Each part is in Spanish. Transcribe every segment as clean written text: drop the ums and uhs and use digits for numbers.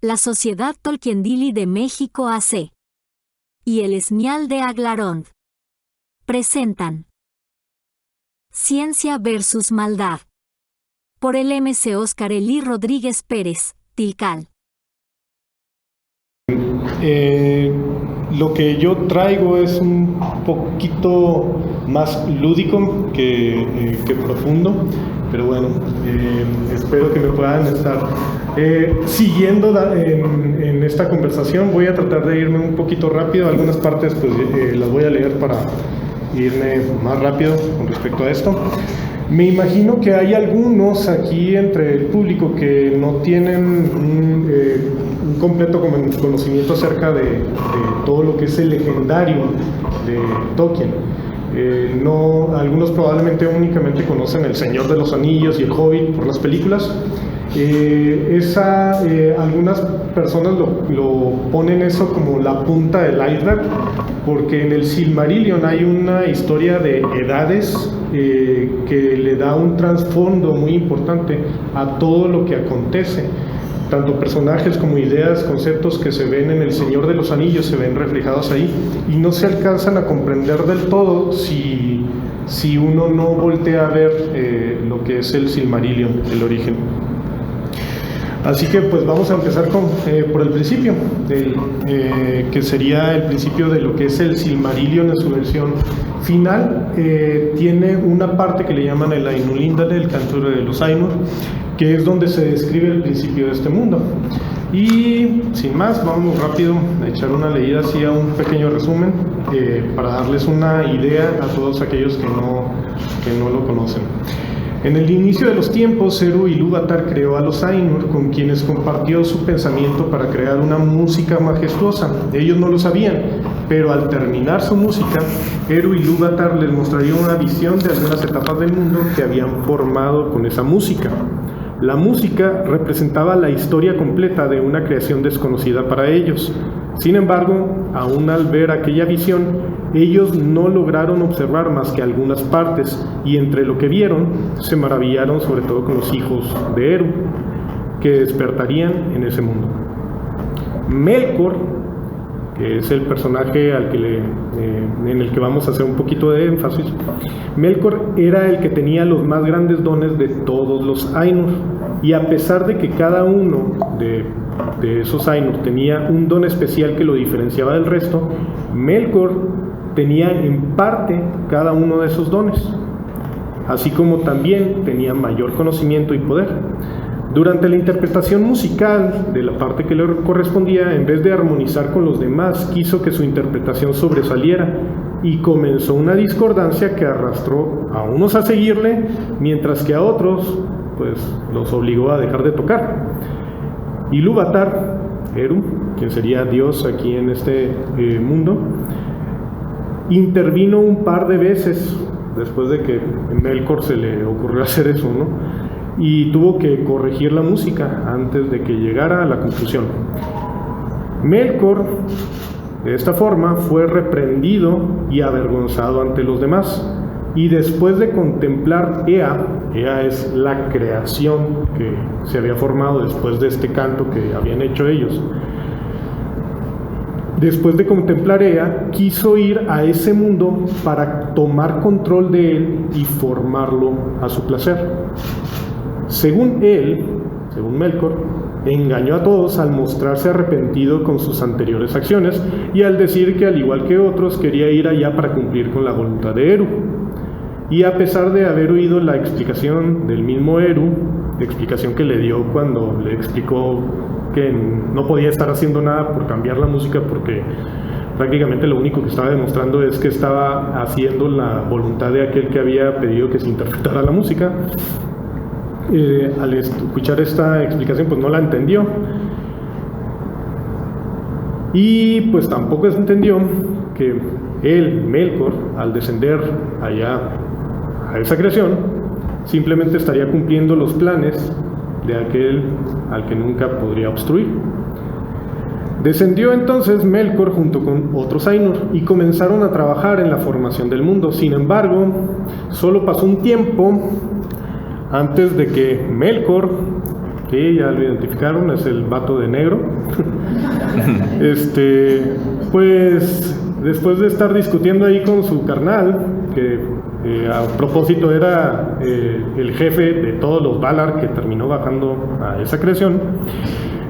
La Sociedad Tolkiendili de México AC y el Esmial de Aglarond presentan Ciencia versus Maldad por el MC Óscar Elí Rodríguez Pérez, Tilcal. Lo que yo traigo es un poquito más lúdico que profundo, pero bueno, espero que me puedan estar siguiendo en esta conversación. Voy a tratar de irme un poquito rápido, algunas partes pues las voy a leer para irme más rápido con respecto a esto. Me imagino que hay algunos aquí entre el público que no tienen un completo conocimiento acerca de todo lo que es el legendario de Tolkien. Algunos probablemente únicamente conocen El Señor de los Anillos y El Hobbit por las películas. Algunas personas lo ponen eso como la punta del iceberg, porque en el Silmarillion hay una historia de edades que le da un trasfondo muy importante a todo lo que acontece. Tanto personajes como ideas, conceptos que se ven en El Señor de los Anillos se ven reflejados ahí y no se alcanzan a comprender del todo si uno no voltea a ver lo que es el Silmarillion, el origen. Así que pues vamos a empezar por el principio, que sería el principio de lo que es el Silmarillion en su versión final. Tiene una parte que le llaman el Ainulindale, el canto de los Ainur, que es donde se describe el principio de este mundo. Y sin más, vamos rápido a echar una leída así a un pequeño resumen para darles una idea a todos aquellos que no lo conocen. En el inicio de los tiempos, Eru Ilúvatar creó a los Ainur, con quienes compartió su pensamiento para crear una música majestuosa. Ellos no lo sabían, pero al terminar su música, Eru Ilúvatar les mostraría una visión de algunas etapas del mundo que habían formado con esa música. La música representaba la historia completa de una creación desconocida para ellos. Sin embargo, aún al ver aquella visión, ellos no lograron observar más que algunas partes, y entre lo que vieron, se maravillaron sobre todo con los hijos de Eru, que despertarían en ese mundo. Melkor, que es el personaje en el que vamos a hacer un poquito de énfasis, Melkor era el que tenía los más grandes dones de todos los Ainur, y a pesar de que cada uno de esos Ainur tenía un don especial que lo diferenciaba del resto, Melkor tenía en parte cada uno de esos dones, así como también tenía mayor conocimiento y poder. Durante la interpretación musical de la parte que le correspondía, en vez de armonizar con los demás, quiso que su interpretación sobresaliera y comenzó una discordancia que arrastró a unos a seguirle, mientras que a otros pues los obligó a dejar de tocar. Ilúvatar, Eru, quien sería Dios aquí en este mundo, intervino un par de veces después de que a Melkor se le ocurrió hacer eso, ¿no? Y tuvo que corregir la música antes de que llegara a la conclusión. Melkor, de esta forma, fue reprendido y avergonzado ante los demás. Y después de contemplar Ea es la creación que se había formado después de este canto que habían hecho ellos. Después de contemplar Ea, quiso ir a ese mundo para tomar control de él y formarlo a su placer. Según Melkor, engañó a todos al mostrarse arrepentido con sus anteriores acciones y al decir que al igual que otros quería ir allá para cumplir con la voluntad de Eru. Y a pesar de haber oído la explicación del mismo Eru, la explicación que le dio cuando le explicó que no podía estar haciendo nada por cambiar la música, porque prácticamente lo único que estaba demostrando es que estaba haciendo la voluntad de aquel que había pedido que se interpretara la música, al escuchar esta explicación pues no la entendió, y pues tampoco entendió que él, Melkor, al descender allá a esa creación, simplemente estaría cumpliendo los planes de aquel al que nunca podría obstruir. Descendió entonces Melkor junto con otros Ainur y comenzaron a trabajar en la formación del mundo. Sin embargo, solo pasó un tiempo antes de que Melkor Sí, ya lo identificaron, es el vato de negro. Pues después de estar discutiendo ahí con su carnal, que a propósito era el jefe de todos los Valar, que terminó bajando a esa creación,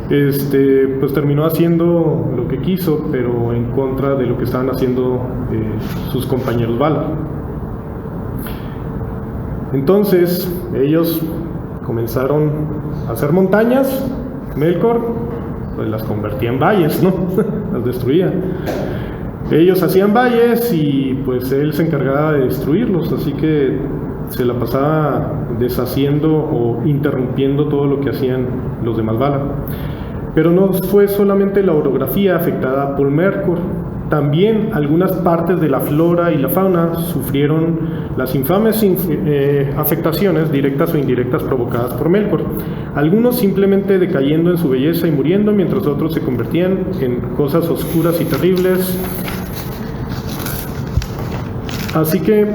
pues terminó haciendo lo que quiso, pero en contra de lo que estaban haciendo sus compañeros Valar. Entonces ellos comenzaron a hacer montañas. Melkor pues las convertía en valles, ¿no? Las destruía. Ellos hacían valles y pues él se encargaba de destruirlos, así que se la pasaba deshaciendo o interrumpiendo todo lo que hacían los demás Valar. Pero no fue solamente la orografía afectada por Melkor, también algunas partes de la flora y la fauna sufrieron las infames afectaciones directas o indirectas provocadas por Melkor, algunos simplemente decayendo en su belleza y muriendo, mientras otros se convertían en cosas oscuras y terribles. Así que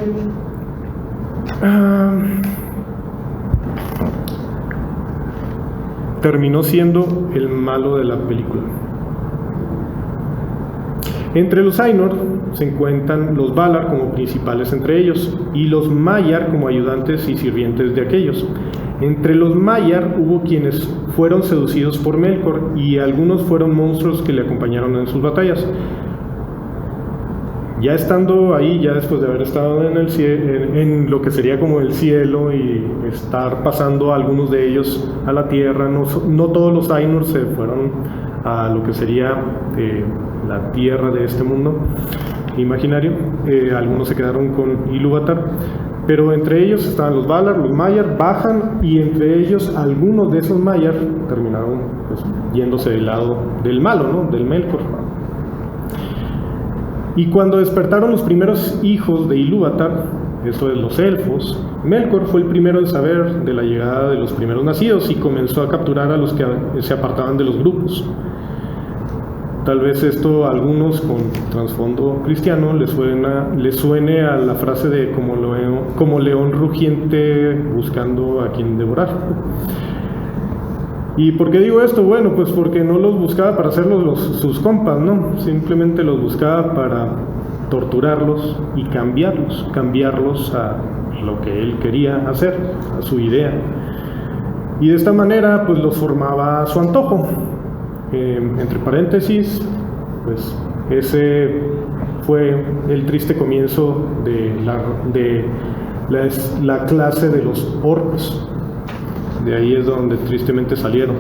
terminó siendo el malo de la película. Entre los Ainur se encuentran los Valar como principales entre ellos, y los Maiar como ayudantes y sirvientes de aquellos. Entre los Maiar hubo quienes fueron seducidos por Melkor, y algunos fueron monstruos que le acompañaron en sus batallas. Ya estando ahí, ya después de haber estado en el en lo que sería como el cielo y estar pasando a algunos de ellos a la tierra, no todos los Ainur se fueron a lo que sería la tierra de este mundo imaginario, algunos se quedaron con Ilúvatar, pero entre ellos estaban los Valar, los Maiar, bajan, y entre ellos algunos de esos Maiar terminaron pues, yéndose del lado del malo, ¿no? Del Melkor. Y cuando despertaron los primeros hijos de Ilúvatar, eso es los elfos, Melkor fue el primero en saber de la llegada de los primeros nacidos y comenzó a capturar a los que se apartaban de los grupos. Tal vez esto a algunos con trasfondo cristiano les suene a la frase de como león rugiente buscando a quien devorar. ¿Y por qué digo esto? Bueno, pues porque no los buscaba para hacerlos sus compas, ¿no? Simplemente los buscaba para torturarlos y cambiarlos a lo que él quería hacer, a su idea. Y de esta manera, pues los formaba a su antojo. Entre paréntesis, pues ese fue el triste comienzo de la clase de los orcos. De ahí es donde tristemente salieron.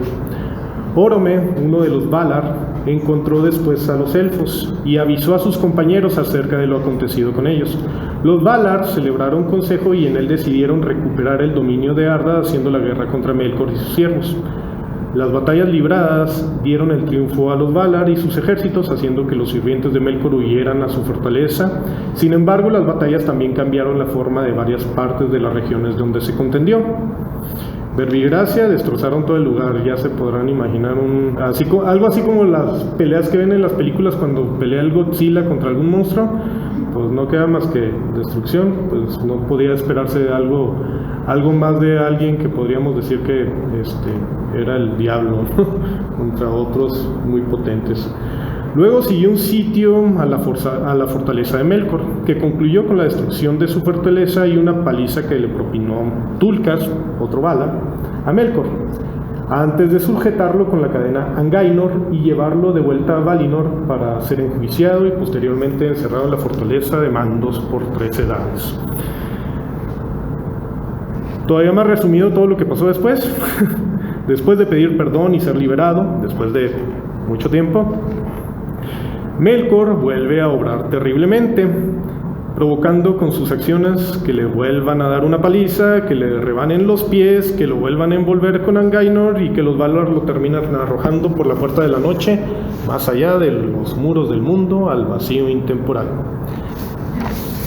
Orome, uno de los Valar, encontró después a los elfos y avisó a sus compañeros acerca de lo acontecido con ellos. Los Valar celebraron consejo y en él decidieron recuperar el dominio de Arda, haciendo la guerra contra Melkor y sus siervos. Las batallas libradas dieron el triunfo a los Valar y sus ejércitos, haciendo que los sirvientes de Melkor huyeran a su fortaleza. Sin embargo, las batallas también cambiaron la forma de varias partes de las regiones donde se contendió. Verbigracia destrozaron todo el lugar, ya se podrán imaginar algo así como las peleas que ven en las películas cuando pelea el Godzilla contra algún monstruo, pues no queda más que destrucción, pues no podía esperarse algo más de alguien que podríamos decir que era el diablo, ¿no? Contra otros muy potentes. Luego siguió un sitio a la fortaleza de Melkor, que concluyó con la destrucción de su fortaleza y una paliza que le propinó Tulkas, otro Valar, a Melkor, antes de sujetarlo con la cadena Angainor y llevarlo de vuelta a Valinor para ser enjuiciado y posteriormente encerrado en la fortaleza de Mandos por 3 edades. Todavía más resumido todo lo que pasó después. Después de pedir perdón y ser liberado, después de mucho tiempo, Melkor vuelve a obrar terriblemente, provocando con sus acciones que le vuelvan a dar una paliza, que le rebanen los pies, que lo vuelvan a envolver con Angainor y que los Valar lo terminan arrojando por la puerta de la noche, más allá de los muros del mundo, al vacío intemporal.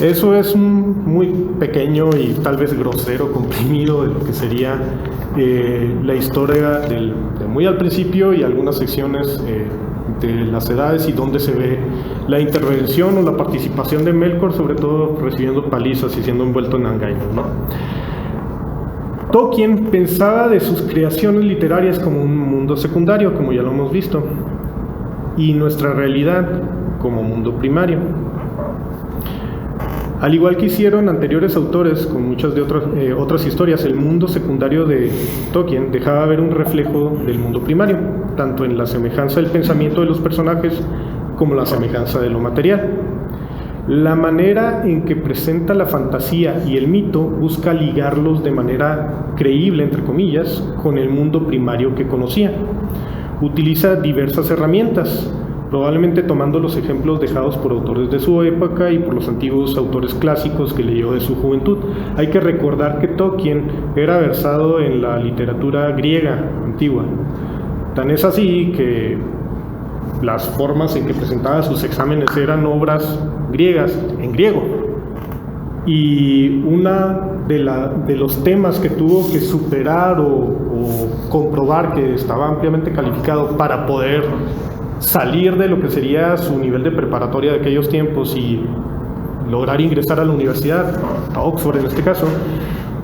Eso es un muy pequeño y tal vez grosero comprimido de lo que sería la historia de muy al principio y algunas secciones de las edades y donde se ve la intervención o la participación de Melkor, sobre todo recibiendo palizas y siendo envuelto en Angainor, ¿no? Tolkien pensaba de sus creaciones literarias como un mundo secundario, como ya lo hemos visto, y nuestra realidad como mundo primario. Al igual que hicieron anteriores autores con muchas de otras historias, el mundo secundario de Tolkien dejaba ver un reflejo del mundo primario, tanto en la semejanza del pensamiento de los personajes como la semejanza de lo material. La manera en que presenta la fantasía y el mito busca ligarlos de manera creíble, entre comillas, con el mundo primario que conocía. Utiliza diversas herramientas, probablemente tomando los ejemplos dejados por autores de su época y por los antiguos autores clásicos que leyó de su juventud. Hay que recordar que Tolkien era versado en la literatura griega antigua. Tan es así que las formas en que presentaba sus exámenes eran obras griegas en griego. Y una de los temas que tuvo que superar o comprobar que estaba ampliamente calificado para poder salir de lo que sería su nivel de preparatoria de aquellos tiempos y lograr ingresar a la universidad, a Oxford en este caso,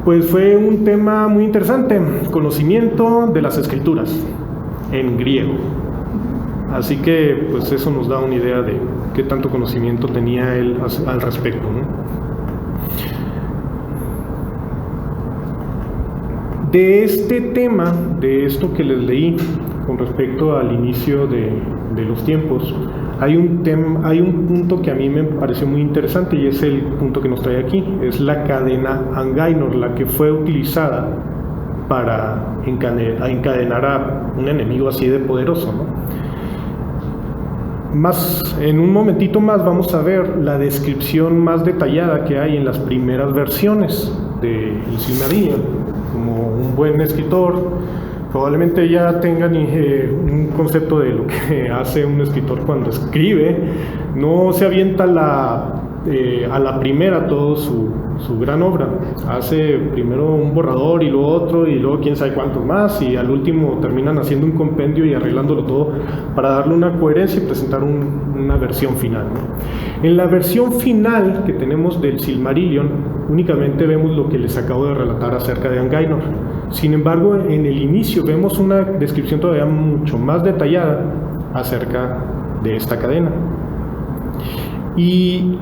pues fue un tema muy interesante: conocimiento de las escrituras en griego. Así que pues eso nos da una idea de qué tanto conocimiento tenía él al respecto, ¿no? De este tema, de esto que les leí con respecto al inicio de los tiempos, hay un punto que a mí me pareció muy interesante, y es el punto que nos trae aquí. Es la cadena Angainor, la que fue utilizada para encadenar a un enemigo así de poderoso, ¿no? En un momentito más vamos a ver la descripción más detallada que hay en las primeras versiones de El Silmarillion. Como un buen escritor, probablemente ya tengan un concepto de lo que hace un escritor cuando escribe. No se avienta a la primera todo su gran obra. Hace primero un borrador y luego otro y luego quién sabe cuántos más, y al último terminan haciendo un compendio y arreglándolo todo para darle una coherencia y presentar una versión final, ¿no? En la versión final que tenemos del Silmarillion únicamente vemos lo que les acabo de relatar acerca de Angainor. Sin embargo, en el inicio vemos una descripción todavía mucho más detallada acerca de esta cadena. Y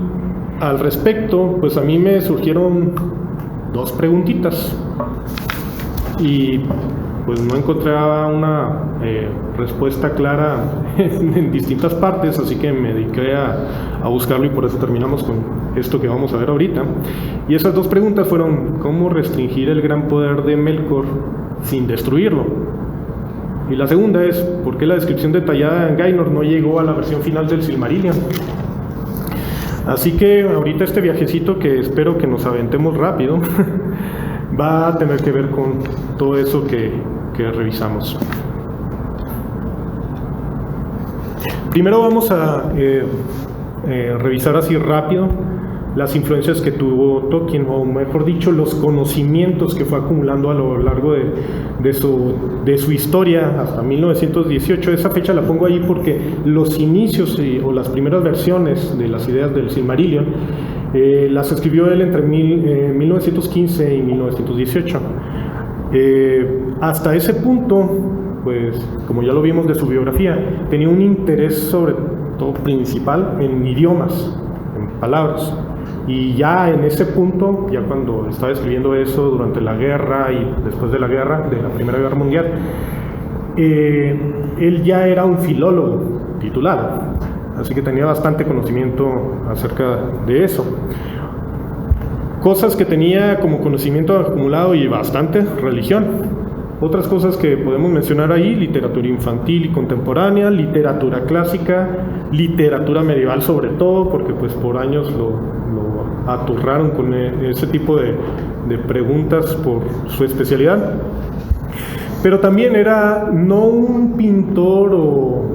al respecto, pues a mí me surgieron dos preguntitas y pues no encontraba una respuesta clara en distintas partes, así que me dediqué a buscarlo, y por eso terminamos con esto que vamos a ver ahorita. Y esas dos preguntas fueron: ¿cómo restringir el gran poder de Melkor sin destruirlo? Y la segunda es: ¿por qué la descripción detallada de Angainor no llegó a la versión final del Silmarillion? Así que ahorita este viajecito, que espero que nos aventemos rápido, va a tener que ver con todo eso que revisamos. Primero vamos a revisar así rápido las influencias que tuvo Tolkien, o mejor dicho, los conocimientos que fue acumulando a lo largo de su historia hasta 1918. Esa fecha la pongo ahí porque los inicios o las primeras versiones de las ideas del Silmarillion las escribió él entre 1915 y 1918. Hasta ese punto, pues como ya lo vimos de su biografía, tenía un interés sobre todo principal en idiomas, en palabras. Y ya en ese punto, ya cuando estaba escribiendo eso durante la guerra y después de la guerra, de la Primera Guerra Mundial, él ya era un filólogo titulado, así que tenía bastante conocimiento acerca de eso. Cosas que tenía como conocimiento acumulado: y bastante religión. Otras cosas que podemos mencionar ahí: literatura infantil y contemporánea, literatura clásica, literatura medieval sobre todo, porque pues por años lo aturraron con ese tipo de preguntas por su especialidad. Pero también era no un pintor o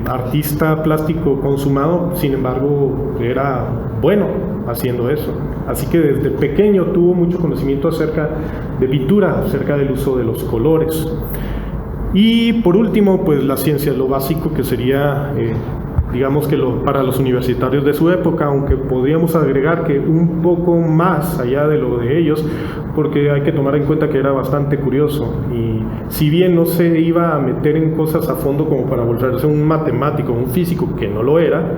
artista plástico consumado, sin embargo era bueno haciendo eso. Así que desde pequeño tuvo mucho conocimiento acerca de pintura, acerca del uso de los colores. Y por último, pues la ciencia, lo básico que sería, digamos que para los universitarios de su época, aunque podríamos agregar que un poco más allá de lo de ellos, porque hay que tomar en cuenta que era bastante curioso, y si bien no se iba a meter en cosas a fondo como para volverse un matemático, un físico, que no lo era,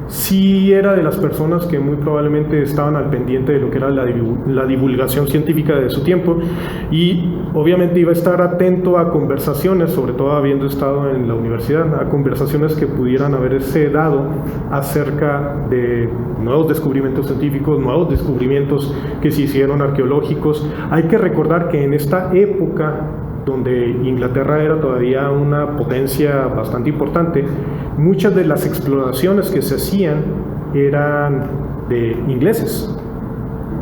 sí era de las personas que muy probablemente estaban al pendiente de lo que era la divulgación científica de su tiempo, y obviamente iba a estar atento a conversaciones, sobre todo habiendo estado en la universidad, a conversaciones que pudieran haberse dado acerca de nuevos descubrimientos científicos, nuevos descubrimientos que se hicieron arqueológicos. Hay que recordar que en esta época, donde Inglaterra era todavía una potencia bastante importante, muchas de las exploraciones que se hacían eran de ingleses.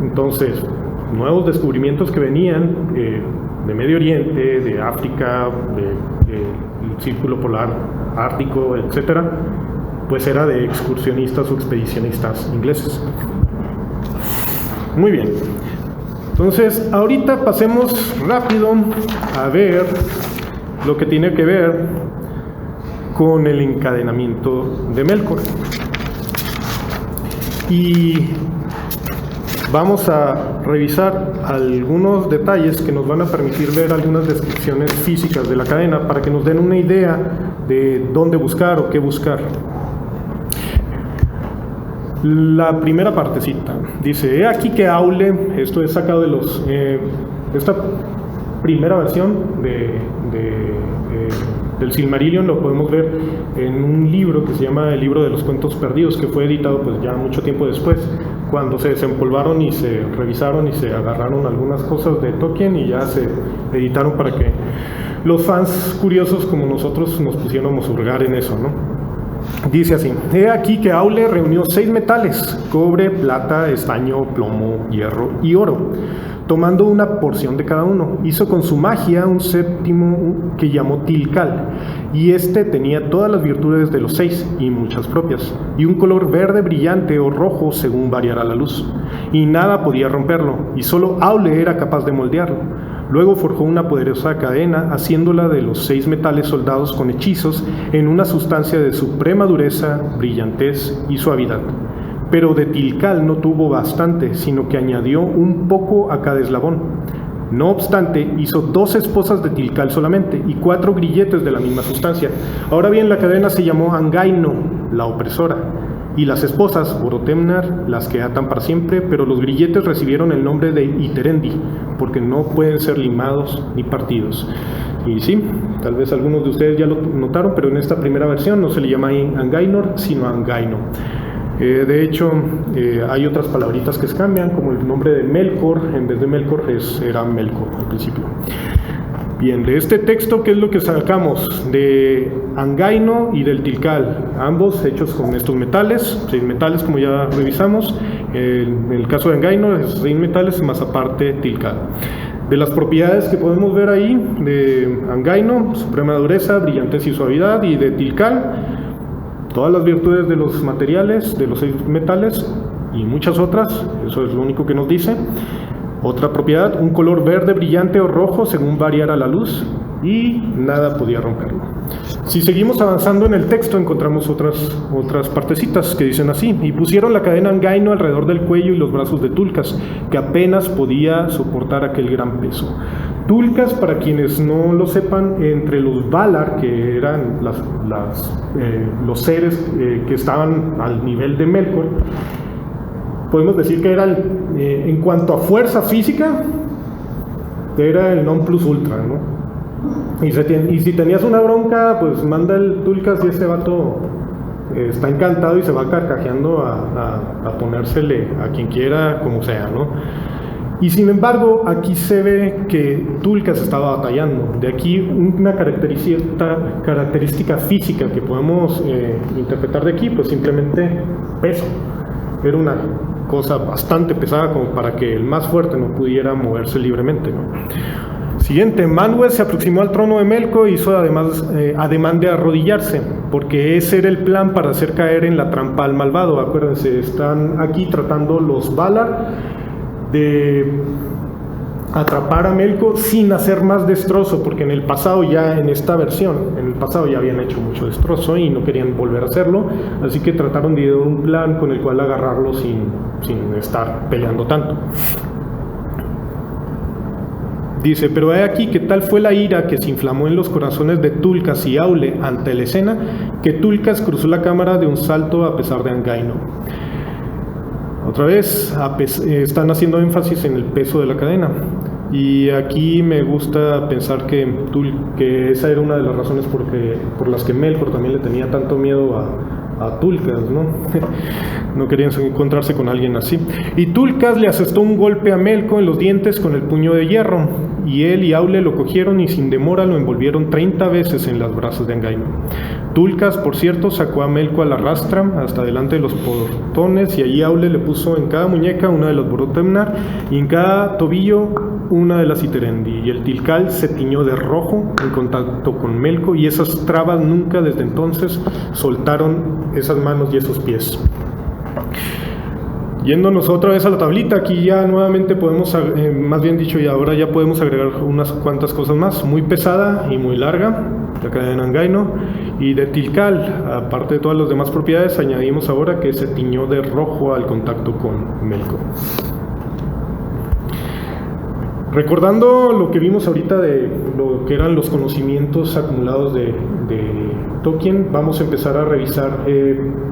Entonces, nuevos descubrimientos que venían de Medio Oriente, de África, del Círculo Polar Ártico, etcétera, pues era de excursionistas o expedicionistas ingleses. Muy bien. Entonces, ahorita pasemos rápido a ver lo que tiene que ver con el encadenamiento de Melkor. Y vamos a revisar algunos detalles que nos van a permitir ver algunas descripciones físicas de la cadena para que nos den una idea de dónde buscar o qué buscar. La primera partecita dice: he aquí que Aule, esto es sacado de esta primera versión del Silmarillion, lo podemos ver en un libro que se llama El Libro de los Cuentos Perdidos, que fue editado pues ya mucho tiempo después, cuando se desempolvaron y se revisaron y se agarraron algunas cosas de Tolkien y ya se editaron para que los fans curiosos como nosotros nos pusiéramos a hurgar en eso, ¿no? Dice así: he aquí que Aule reunió 6 metales, cobre, plata, estaño, plomo, hierro y oro, tomando una porción de cada uno. Hizo con su magia un séptimo que llamó Tilcal, y este tenía todas las virtudes de los 6 y muchas propias, y un color verde brillante o rojo según variara la luz, y nada podía romperlo, y solo Aule era capaz de moldearlo. Luego forjó una poderosa cadena, haciéndola de los 6 metales soldados con hechizos en una sustancia de suprema dureza, brillantez y suavidad. Pero de Tilcal no tuvo bastante, sino que añadió un poco a cada eslabón. No obstante, hizo 2 esposas de Tilcal solamente y 4 grilletes de la misma sustancia. Ahora bien, la cadena se llamó Angaino, la opresora, y las esposas, Borotemnar, las que atan para siempre, pero los grilletes recibieron el nombre de Iterendi, porque no pueden ser limados ni partidos. Y sí, tal vez algunos de ustedes ya lo notaron, pero en esta primera versión no se le llama Angainor, sino Angaino. De hecho, hay otras palabritas que se cambian, como el nombre de Melkor, en vez de Melkor era Melkor al principio. Bien, de este texto, ¿qué es lo que sacamos? De Angaino y del Tilcal, ambos hechos con estos metales, 6 metales como ya revisamos. En el caso de Angaino, es 6 metales más aparte Tilcal. De las propiedades que podemos ver ahí, de Angaino, suprema dureza, brillantez y suavidad, y de Tilcal, todas las virtudes de los materiales, de los 6 metales y muchas otras, eso es lo único que nos dice. Otra propiedad, un color verde brillante o rojo según variara la luz, y nada podía romperlo. Si seguimos avanzando en el texto encontramos otras partecitas que dicen así: y pusieron la cadena Angaino alrededor del cuello y los brazos de Tulkas, que apenas podía soportar aquel gran peso. Tulkas, para quienes no lo sepan, entre los Valar, que eran los seres que estaban al nivel de Melkor, podemos decir que era en cuanto a fuerza física, era el non plus ultra, ¿no? Y si tenías una bronca, pues manda el Tulkas y ese vato está encantado y se va carcajeando a ponérsele a quien quiera, como sea, ¿no? Y sin embargo, aquí se ve que Tulkas estaba batallando. De aquí una característica física que podemos interpretar de aquí, pues simplemente peso. Era una cosa bastante pesada como para que el más fuerte no pudiera moverse libremente, ¿no? Siguiente, Manwë se aproximó al trono de Melkor e hizo ademán de arrodillarse, porque ese era el plan para hacer caer en la trampa al malvado. Acuérdense, están aquí tratando los Valar de atrapar a Melkor sin hacer más destrozo, porque en el pasado ya, en esta versión, en el pasado ya habían hecho mucho destrozo y no querían volver a hacerlo, así que trataron de idear un plan con el cual agarrarlo sin estar peleando tanto. Dice, pero he aquí que tal fue la ira que se inflamó en los corazones de Tulcas y Aule ante la escena, que Tulcas cruzó la cámara de un salto a pesar de Angaino. Otra vez, están haciendo énfasis en el peso de la cadena. Y aquí me gusta pensar que esa era una de las razones por las que Melkor también le tenía tanto miedo a Tulcas, ¿no? No querían encontrarse con alguien así. Y Tulcas le asestó un golpe a Melkor en los dientes con el puño de hierro, y él y Aule lo cogieron y sin demora lo envolvieron 30 veces en las brazos de Angaino. Tulcas, por cierto, sacó a Melkor a la rastra hasta delante de los portones, y allí Aule le puso en cada muñeca una de las Borotemnar y en cada tobillo una de las Iterendi, y el Tilcal se tiñó de rojo en contacto con Melkor, y esas trabas nunca desde entonces soltaron esas manos y esos pies. Yéndonos otra vez a la tablita, aquí ya nuevamente podemos, más bien dicho, y ahora ya podemos agregar unas cuantas cosas más. Muy pesada y muy larga, la cadena Angaino, y de Tilcal, aparte de todas las demás propiedades, añadimos ahora que se tiñó de rojo al contacto con Melkor. Recordando lo que vimos ahorita de lo que eran los conocimientos acumulados de Tolkien, vamos a empezar a revisar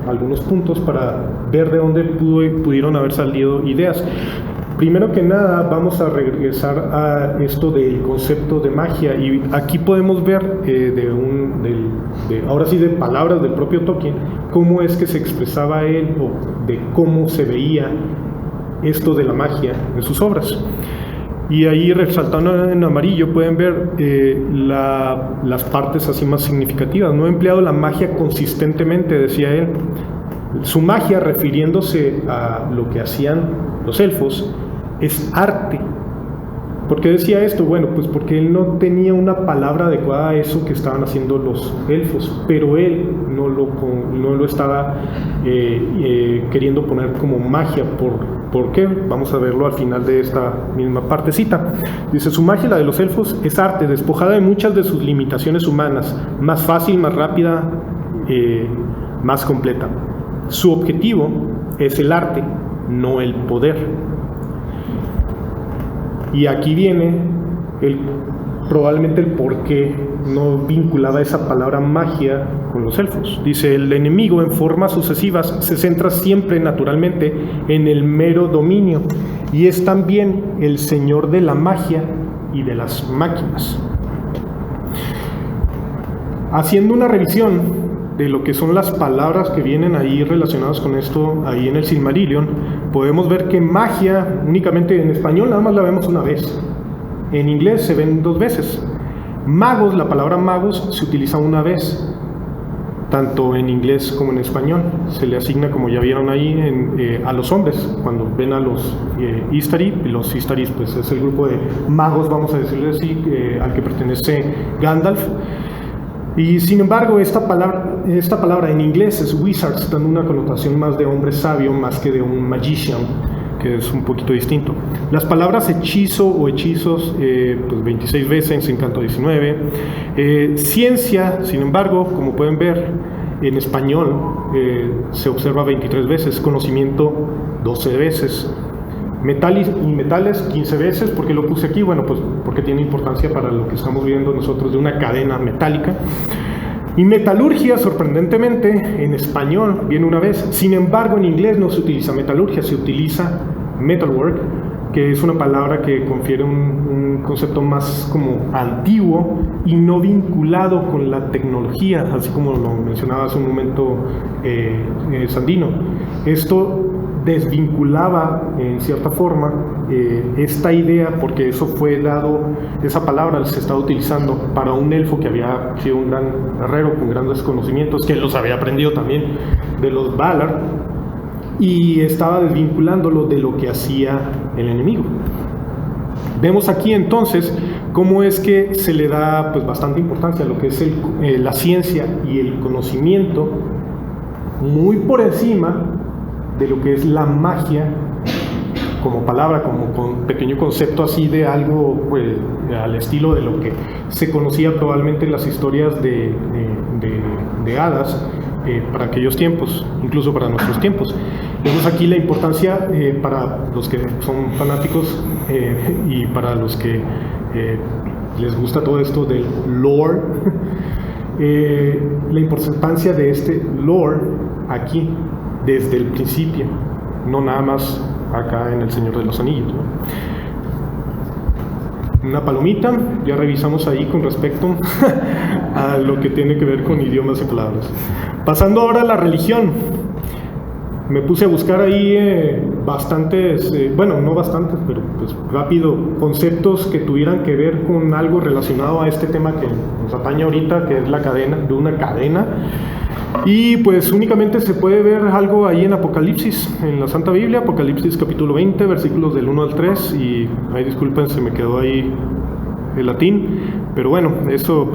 algunos puntos para ver de dónde pudieron haber salido ideas. Primero que nada, vamos a regresar a esto del concepto de magia, y aquí podemos ver ahora sí de palabras del propio Tolkien, cómo es que se expresaba él, o de cómo se veía esto de la magia en sus obras. Y ahí, resaltando en amarillo, pueden ver las partes así más significativas. No he empleado la magia consistentemente, decía él. Su magia, refiriéndose a lo que hacían los elfos, es arte. ¿Por qué decía esto? Bueno, pues porque él no tenía una palabra adecuada a eso que estaban haciendo los elfos, pero él no lo estaba queriendo poner como magia. ¿Por qué? Vamos a verlo al final de esta misma partecita. Dice, su magia, la de los elfos, es arte, despojada de muchas de sus limitaciones humanas, más fácil, más rápida, más completa. Su objetivo es el arte, no el poder. Y aquí viene probablemente el por qué no vinculaba esa palabra magia con los elfos. Dice, el enemigo en formas sucesivas se centra siempre naturalmente en el mero dominio, y es también el señor de la magia y de las máquinas. Haciendo una revisión de lo que son las palabras que vienen ahí relacionadas con esto, ahí en el Silmarillion, podemos ver que magia, únicamente en español nada más la vemos una vez. En inglés se ven 2 veces. Magos, la palabra magos se utiliza una vez, tanto en inglés como en español. Se le asigna, como ya vieron ahí, a los hombres, cuando ven a los Istari. Los Istaris, pues es el grupo de magos, vamos a decirle así, al que pertenece Gandalf. Y sin embargo, esta palabra en inglés es wizards, dando una connotación más de hombre sabio, más que de un magician, que es un poquito distinto. Las palabras hechizo o hechizos, pues 26 veces, en Canto 19. Ciencia, sin embargo, como pueden ver, en español se observa 23 veces. Conocimiento, 12 veces. Metales 15 veces. ¿Por qué lo puse aquí? Bueno, pues porque tiene importancia para lo que estamos viendo nosotros de una cadena metálica. Y metalurgia, sorprendentemente, en español viene una vez. Sin embargo, en inglés no se utiliza metalurgia, se utiliza metalwork, que es una palabra que confiere un concepto más como antiguo y no vinculado con la tecnología, así como lo mencionaba hace un momento Sandino. Esto desvinculaba en cierta forma esta idea, porque eso fue dado, esa palabra se estaba utilizando para un elfo que había sido un gran herrero con grandes conocimientos, que los había aprendido también de los Valar, y estaba desvinculándolo de lo que hacía el enemigo. Vemos aquí entonces cómo es que se le da pues bastante importancia a lo que es la ciencia y el conocimiento, muy por encima de lo que es la magia como palabra, como con pequeño concepto así de algo pues, al estilo de lo que se conocía probablemente en las historias de hadas para aquellos tiempos, incluso para nuestros tiempos. Vemos aquí la importancia para los que son fanáticos y para los que les gusta todo esto del lore, la importancia de este lore aquí, desde el principio, no nada más acá en El Señor de los Anillos, ¿no? Una palomita, ya revisamos ahí con respecto a lo que tiene que ver con idiomas y palabras. Pasando ahora a la religión, me puse a buscar ahí bastantes, bueno, no bastantes, pero pues rápido, conceptos que tuvieran que ver con algo relacionado a este tema que nos atañe ahorita, que es la cadena, de una cadena. Y pues únicamente se puede ver algo ahí en Apocalipsis, en la Santa Biblia, Apocalipsis capítulo 20, versículos del 1 al 3, y ahí disculpen, se me quedó ahí el latín, pero bueno, eso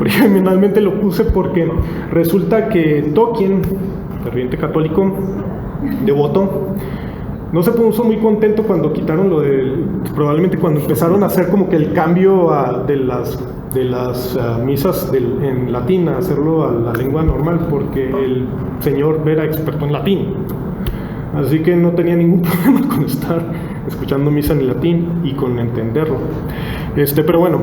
originalmente lo puse porque resulta que Tolkien, ferviente católico, devoto, no se puso muy contento cuando quitaron lo del, probablemente cuando empezaron a hacer como que el cambio de las misas en latín, a hacerlo a la lengua normal, porque el señor era experto en latín, así que no tenía ningún problema con estar escuchando misa en latín y con entenderlo. Pero bueno,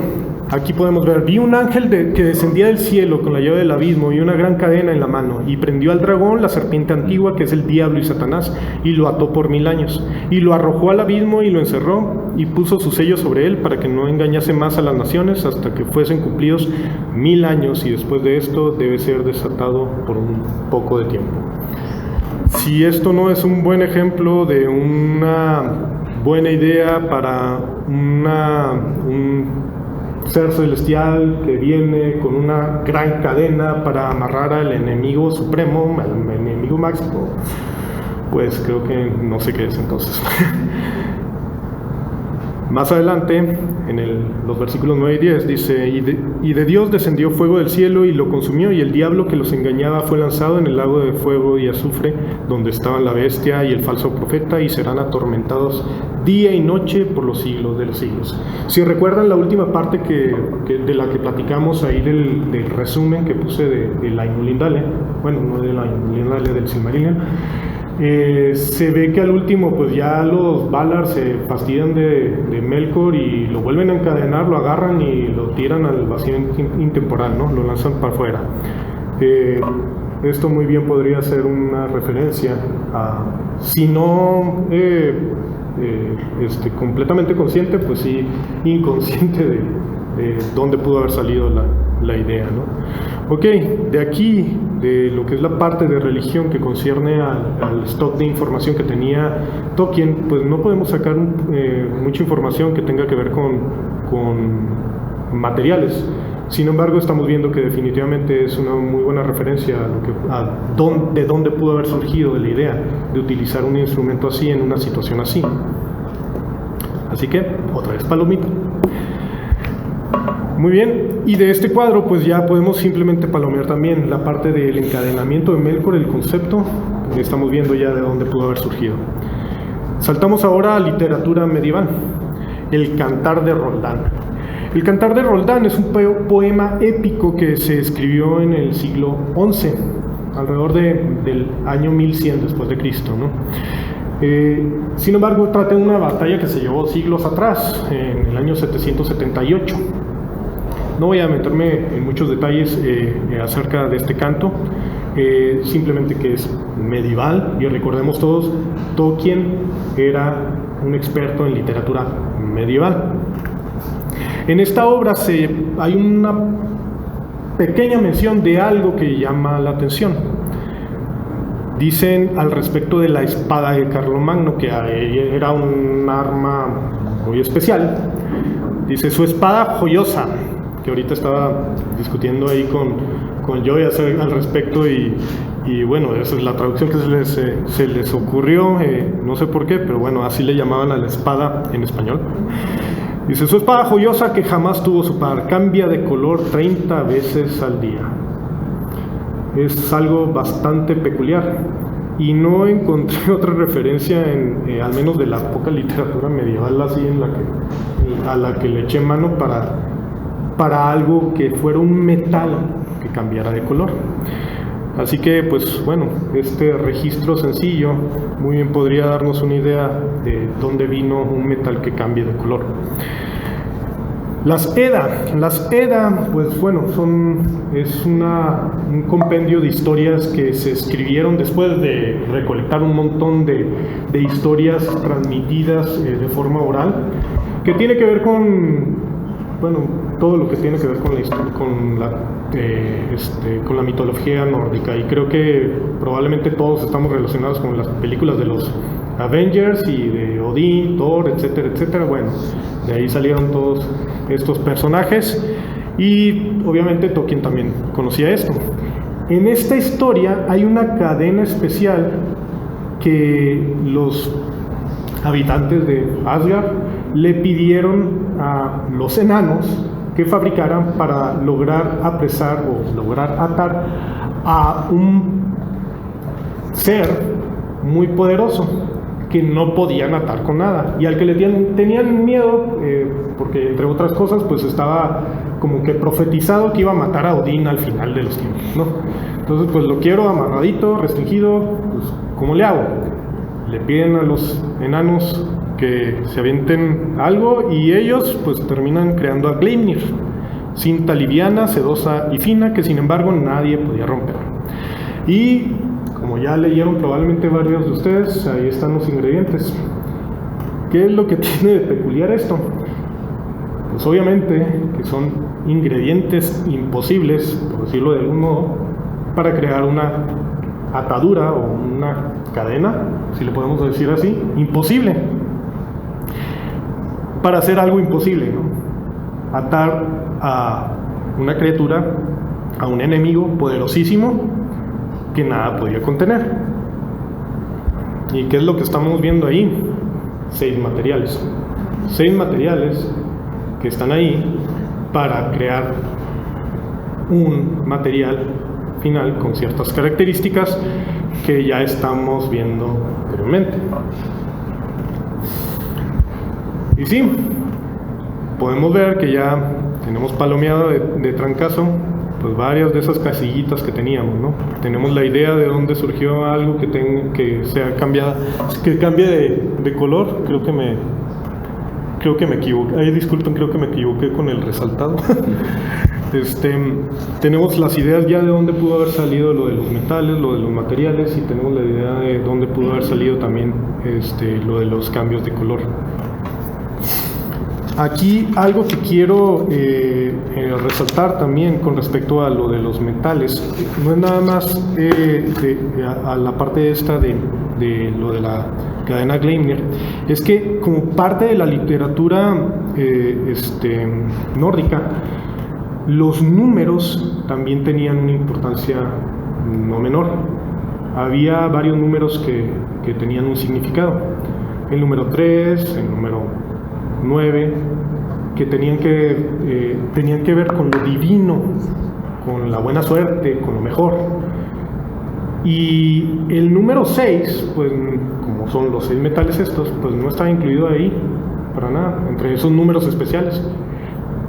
aquí podemos ver, vi un ángel que descendía del cielo con la llave del abismo y una gran cadena en la mano, y prendió al dragón, la serpiente antigua, que es el diablo y Satanás, y lo ató por 1000 años, y lo arrojó al abismo y lo encerró, y puso su sello sobre él para que no engañase más a las naciones hasta que fuesen cumplidos 1000 años, y después de esto debe ser desatado por un poco de tiempo. Si esto no es un buen ejemplo de una buena idea para un ser celestial que viene con una gran cadena para amarrar al enemigo supremo, al enemigo máximo, pues creo que no sé qué es entonces. Más adelante, en los versículos 9 y 10, dice, y de Dios descendió fuego del cielo y lo consumió, y el diablo que los engañaba fue lanzado en el lago de fuego y azufre, donde estaban la bestia y el falso profeta, y serán atormentados día y noche por los siglos de los siglos. Si recuerdan la última parte de la que platicamos ahí del resumen que puse de la Ainulindale, bueno, no de la Ainulindale, del Silmarillion, se ve que al último pues ya los Valar se fastidian de Melkor y lo vuelven a encadenar, lo agarran y lo tiran al vacío intemporal, ¿no? Lo lanzan para afuera. Esto muy bien podría ser una referencia a, si no completamente consciente, pues sí inconsciente de dónde pudo haber salido la idea, ¿no? Ok, de aquí, de lo que es la parte de religión que concierne al stock de información que tenía Tolkien, pues no podemos sacar mucha información que tenga que ver con materiales. Sin embargo, estamos viendo que definitivamente es una muy buena referencia de dónde pudo haber surgido la idea de utilizar un instrumento así en una situación así. Así que, otra vez palomita. Muy bien, y de este cuadro pues ya podemos simplemente palomear también la parte del encadenamiento de Melkor, el concepto, estamos viendo ya de dónde pudo haber surgido. Saltamos ahora a literatura medieval, el Cantar de Roldán. El Cantar de Roldán es un poema épico que se escribió en el siglo XI, alrededor del año 1100 después de Cristo, ¿no? Sin embargo, trata de una batalla que se llevó siglos atrás, en el año 778. No voy a meterme en muchos detalles acerca de este canto, simplemente que es medieval, y recordemos todos, Tolkien era un experto en literatura medieval. En esta obra hay una pequeña mención de algo que llama la atención. Dicen al respecto de la espada de Carlomagno, que era un arma muy especial. Dice, su espada joyosa, que ahorita estaba discutiendo ahí con Joey al respecto, y bueno, esa es la traducción que se les ocurrió, no sé por qué, pero bueno, así le llamaban a la espada en español. Dice, su espada joyosa que jamás tuvo su par, cambia de color 30 veces al día. Es algo bastante peculiar, y no encontré otra referencia, al menos de la poca literatura medieval así a la que le eché mano para algo que fuera un metal que cambiara de color. Así que pues bueno, este registro sencillo muy bien podría darnos una idea de dónde vino un metal que cambie de color. Las Edda, pues bueno, es un compendio de historias que se escribieron después de recolectar un montón de historias transmitidas de forma oral, que tiene que ver con, bueno, todo lo que tiene que ver con la mitología nórdica, y creo que probablemente todos estamos relacionados con las películas de los Avengers y de Odín, Thor, etcétera, etcétera. Bueno, de ahí salieron todos estos personajes, y obviamente Tolkien también conocía esto. En esta historia hay una cadena especial que los habitantes de Asgard le pidieron a los enanos que fabricaran para lograr apresar o lograr atar a un ser muy poderoso que no podían atar con nada, y al que le tenían miedo, porque entre otras cosas pues estaba como que profetizado que iba a matar a Odín al final de los tiempos, ¿no? Entonces pues lo quiero amarradito, restringido, pues ¿cómo le hago? Le piden a los enanos que se avienten algo, y ellos pues terminan creando a Gleipnir, cinta liviana, sedosa y fina, que sin embargo nadie podía romper. Y como ya leyeron probablemente varios de ustedes, ahí están los ingredientes. ¿Qué es lo que tiene de peculiar esto? Pues obviamente que son ingredientes imposibles, por decirlo de algún modo, para crear una atadura o una cadena, si le podemos decir así, imposible. Para hacer algo imposible, ¿no? Atar a una criatura, a un enemigo poderosísimo que nada podía contener. ¿Y qué es lo que estamos viendo ahí? 6 materiales. 6 materiales que están ahí para crear un material final con ciertas características que ya estamos viendo anteriormente. Y sí, podemos ver que ya tenemos palomeado de trancazo pues varias de esas casillitas que teníamos, ¿no? Tenemos la idea de dónde surgió algo que sea cambiada, que cambie de color. Creo que me equivoqué. Ay, disculpen, creo que me equivoqué con el resaltado. Tenemos las ideas ya de dónde pudo haber salido lo de los metales, lo de los materiales, y tenemos la idea de dónde pudo haber salido también lo de los cambios de color. Aquí algo que quiero resaltar también con respecto a lo de los metales, no es nada más a la parte esta de lo de la cadena Gleipnir, es que como parte de la literatura nórdica, los números también tenían una importancia no menor. Había varios números que tenían un significado. El número 3, el número 9, que tenían que ver con lo divino, con la buena suerte, con lo mejor. Y el número 6, pues como son los 6 metales estos, pues no está incluido ahí para nada, entre esos números especiales.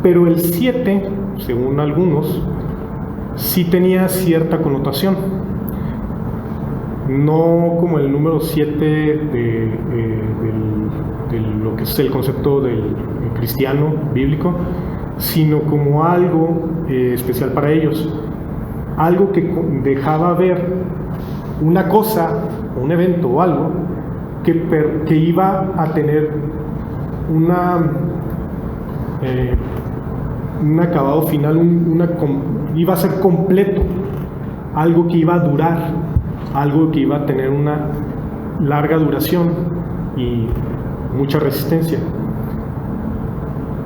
Pero el 7, según algunos, sí tenía cierta connotación. No como el número 7 de lo que es el concepto del cristiano bíblico, sino como algo especial para ellos, algo que dejaba ver una cosa, un evento o algo que iba a tener un acabado final, iba a ser completo, algo que iba a durar, algo que iba a tener una larga duración y mucha resistencia.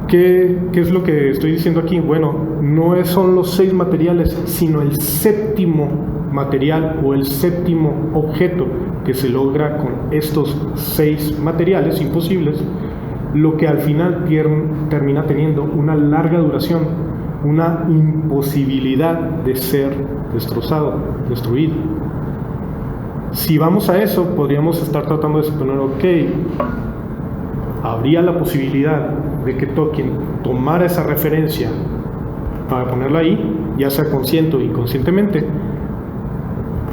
¿Qué es lo que estoy diciendo aquí? Bueno, no son los 6 materiales, sino el 7º material o el 7º objeto que se logra con estos 6 materiales imposibles, lo que al final termina teniendo una larga duración, una imposibilidad de ser destrozado, destruido. Si vamos a eso, podríamos estar tratando de suponer, ok, habría la posibilidad de que Tolkien tomara esa referencia para ponerla ahí, ya sea consciente o inconscientemente.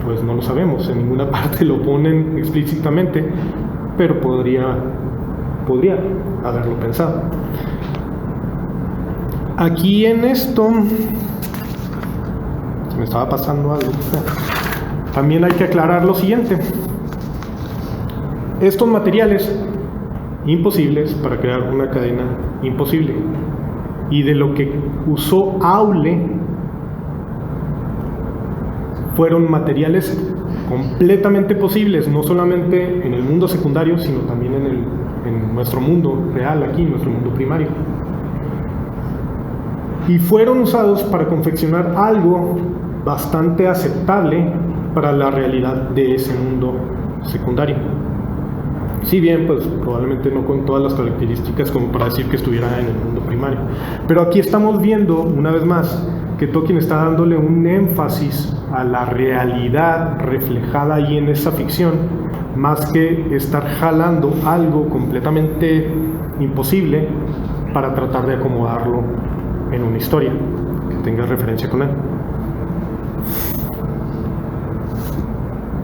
Pues no lo sabemos, en ninguna parte lo ponen explícitamente, pero podría haberlo pensado. Aquí en esto se me estaba pasando algo. También hay que aclarar lo siguiente. Estos materiales imposibles para crear una cadena imposible. Y de lo que usó Aule fueron materiales completamente posibles, no solamente en el mundo secundario, sino también en nuestro mundo real, aquí, en nuestro mundo primario. Y fueron usados para confeccionar algo bastante aceptable para la realidad de ese mundo secundario. Si bien, pues probablemente no con todas las características como para decir que estuviera en el mundo primario. Pero aquí estamos viendo, una vez más, que Tolkien está dándole un énfasis a la realidad reflejada ahí en esa ficción, más que estar jalando algo completamente imposible para tratar de acomodarlo en una historia que tenga referencia con él.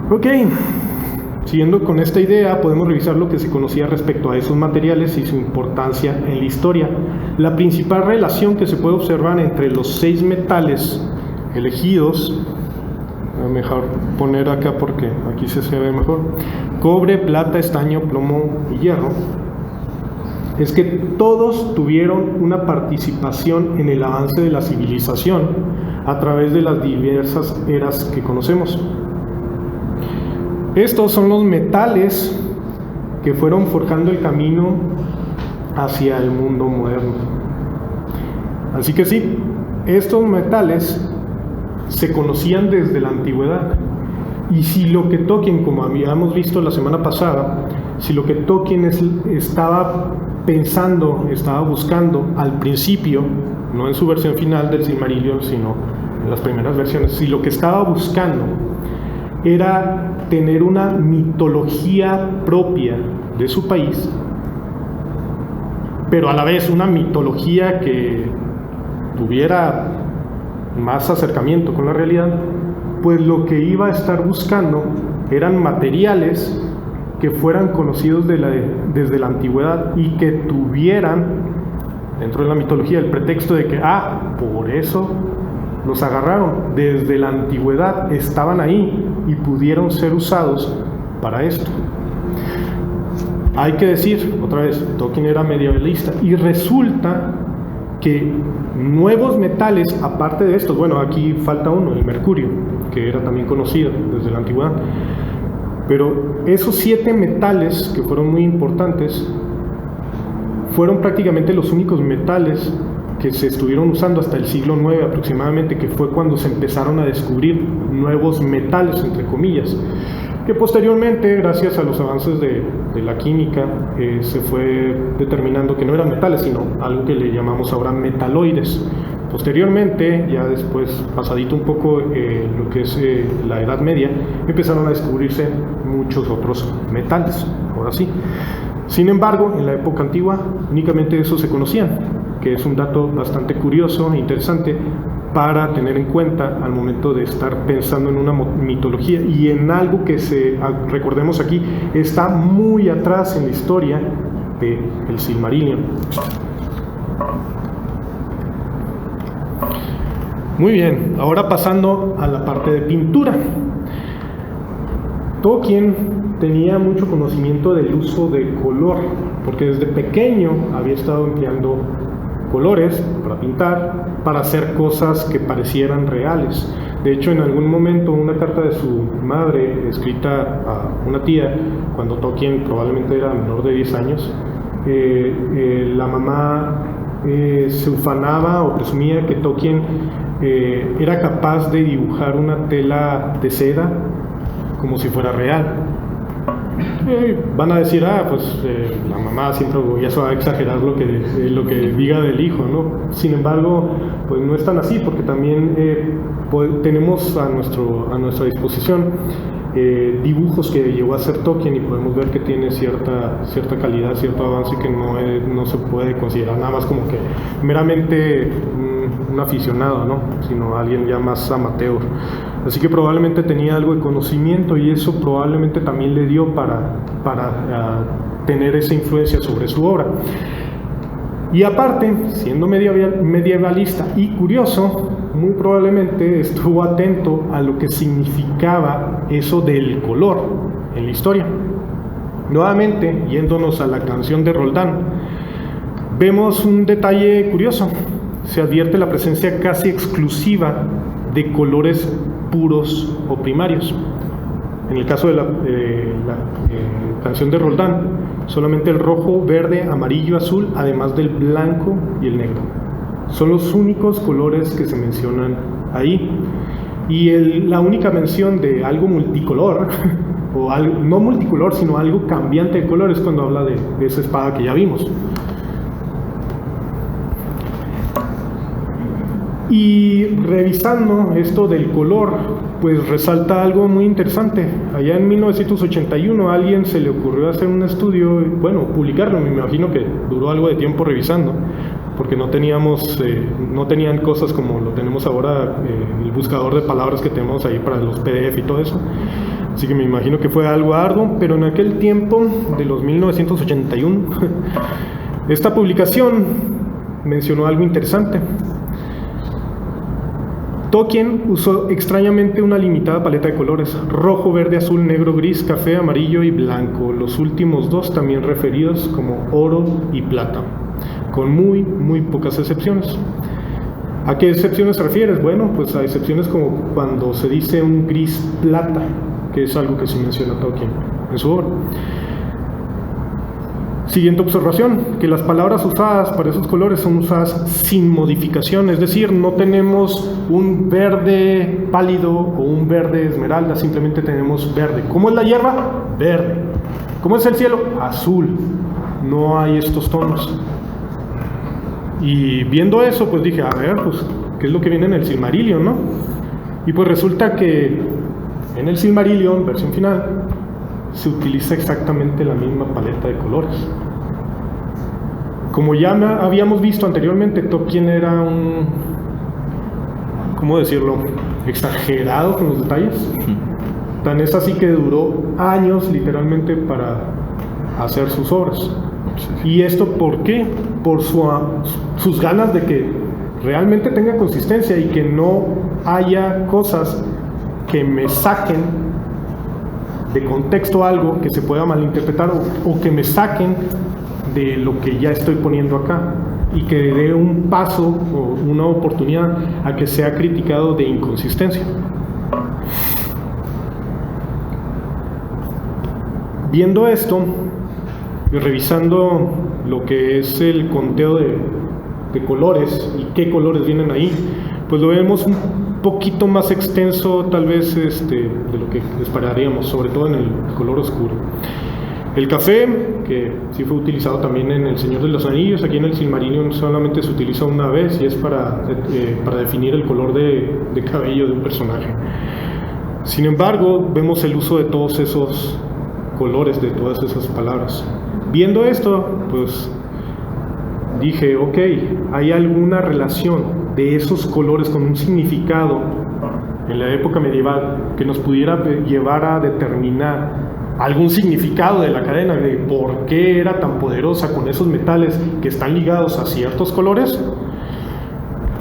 Ok, siguiendo con esta idea, podemos revisar lo que se conocía respecto a esos materiales y su importancia en la historia. La principal relación que se puede observar entre los 6 metales elegidos, mejor poner acá porque aquí se ve mejor, cobre, plata, estaño, plomo y hierro, es que todos tuvieron una participación en el avance de la civilización a través de las diversas eras que conocemos. Estos son los metales que fueron forjando el camino hacia el mundo moderno. Así que sí, estos metales se conocían desde la antigüedad. Y si lo que Tolkien, como habíamos visto la semana pasada, si lo que Tolkien estaba pensando, estaba buscando al principio, no en su versión final del Silmarillion, sino en las primeras versiones, si lo que estaba buscando era tener una mitología propia de su país, pero a la vez una mitología que tuviera más acercamiento con la realidad, pues lo que iba a estar buscando eran materiales que fueran conocidos desde la antigüedad y que tuvieran dentro de la mitología el pretexto de que, por eso los agarraron, desde la antigüedad estaban ahí y pudieron ser usados para esto. Hay que decir, otra vez, Tolkien era medievalista y resulta que nuevos metales, aparte de estos, bueno, aquí falta uno, el mercurio, que era también conocido desde la antigüedad, pero esos 7 metales que fueron muy importantes fueron prácticamente los únicos metales que se estuvieron usando hasta el siglo IX aproximadamente, que fue cuando se empezaron a descubrir nuevos metales, entre comillas, que posteriormente, gracias a los avances de la química, se fue determinando que no eran metales, sino algo que le llamamos ahora metaloides. Posteriormente, ya después, pasadito un poco lo que es la Edad Media, empezaron a descubrirse muchos otros metales, ahora sí. Sin embargo, en la época antigua, únicamente eso se conocían, que es un dato bastante curioso e interesante para tener en cuenta al momento de estar pensando en una mitología y en algo que recordemos aquí, está muy atrás en la historia del Silmarillion. Muy bien, ahora pasando a la parte de pintura. Tolkien tenía mucho conocimiento del uso de color, porque desde pequeño había estado empleando colores para pintar, para hacer cosas que parecieran reales. De hecho, en algún momento, una carta de su madre, escrita a una tía, cuando Tolkien probablemente era menor de 10 años, la mamá se ufanaba o presumía que Tolkien era capaz de dibujar una tela de seda como si fuera real. Van a decir, pues la mamá siempre ya se va a exagerar lo que diga del hijo, ¿no? Sin embargo, pues no es tan así, porque también tenemos a nuestra disposición dibujos que llegó a hacer Tolkien y podemos ver que tiene cierta calidad, cierto avance, que no se puede considerar nada más como que meramente un aficionado, ¿no? Sino alguien ya más amateur. Así que probablemente tenía algo de conocimiento y eso probablemente también le dio para tener esa influencia sobre su obra. Y aparte, siendo medievalista y curioso, muy probablemente estuvo atento a lo que significaba eso del color en la historia. Nuevamente, yéndonos a la canción de Roldán, vemos un detalle curioso. Se advierte la presencia casi exclusiva de colores puros o primarios. En el caso de la canción de Roldán, solamente el rojo, verde, amarillo, azul, además del blanco y el negro. Son los únicos colores que se mencionan ahí. Y la única mención de algo multicolor, o algo, no multicolor, sino algo cambiante de color, es cuando habla de esa espada que ya vimos. Y revisando esto del color, pues resalta algo muy interesante. Allá en 1981 a alguien se le ocurrió hacer un estudio, bueno, publicarlo, me imagino que duró algo de tiempo revisando, porque no tenían cosas como lo tenemos ahora, el buscador de palabras que tenemos ahí para los PDF y todo eso. Así que me imagino que fue algo arduo, pero en aquel tiempo, de los 1981, esta publicación mencionó algo interesante. Tolkien usó extrañamente una limitada paleta de colores: rojo, verde, azul, negro, gris, café, amarillo y blanco, los últimos dos también referidos como oro y plata, con muy pocas excepciones. ¿A qué excepciones se refiere? Bueno, pues a excepciones como cuando se dice un gris plata, que es algo que sí menciona Tolkien en su obra. Siguiente observación, que las palabras usadas para esos colores son usadas sin modificación, es decir, no tenemos un verde pálido o un verde esmeralda, simplemente tenemos verde. ¿Cómo es la hierba? Verde. ¿Cómo es el cielo? Azul. No hay estos tonos. Y viendo eso, pues dije, a ver, pues, ¿qué es lo que viene en el Silmarillion, no? Y pues resulta que en el Silmarillion, versión final, se utiliza exactamente la misma paleta de colores. Como ya habíamos visto anteriormente, Tolkien era un, ¿cómo decirlo?, exagerado con los detalles. Tan es así que duró años literalmente para hacer sus obras. ¿Y esto por qué? Por sus ganas de que realmente tenga consistencia y que no haya cosas que me saquen de contexto algo que se pueda malinterpretar o que me saquen de lo que ya estoy poniendo acá y que dé un paso o una oportunidad a que sea criticado de inconsistencia. Viendo esto y revisando lo que es el conteo de colores y qué colores vienen ahí, pues lo vemos un poquito más extenso tal vez de lo que esperaríamos, sobre todo en el color oscuro. El café, que sí fue utilizado también en El Señor de los Anillos, aquí en el Silmarillion solamente se utiliza una vez y es para definir el color de cabello de un personaje. Sin embargo, vemos el uso de todos esos colores, de todas esas palabras. Viendo esto, pues dije, ok, ¿hay alguna relación de esos colores con un significado en la época medieval que nos pudiera llevar a determinar algún significado de la cadena, de por qué era tan poderosa con esos metales que están ligados a ciertos colores?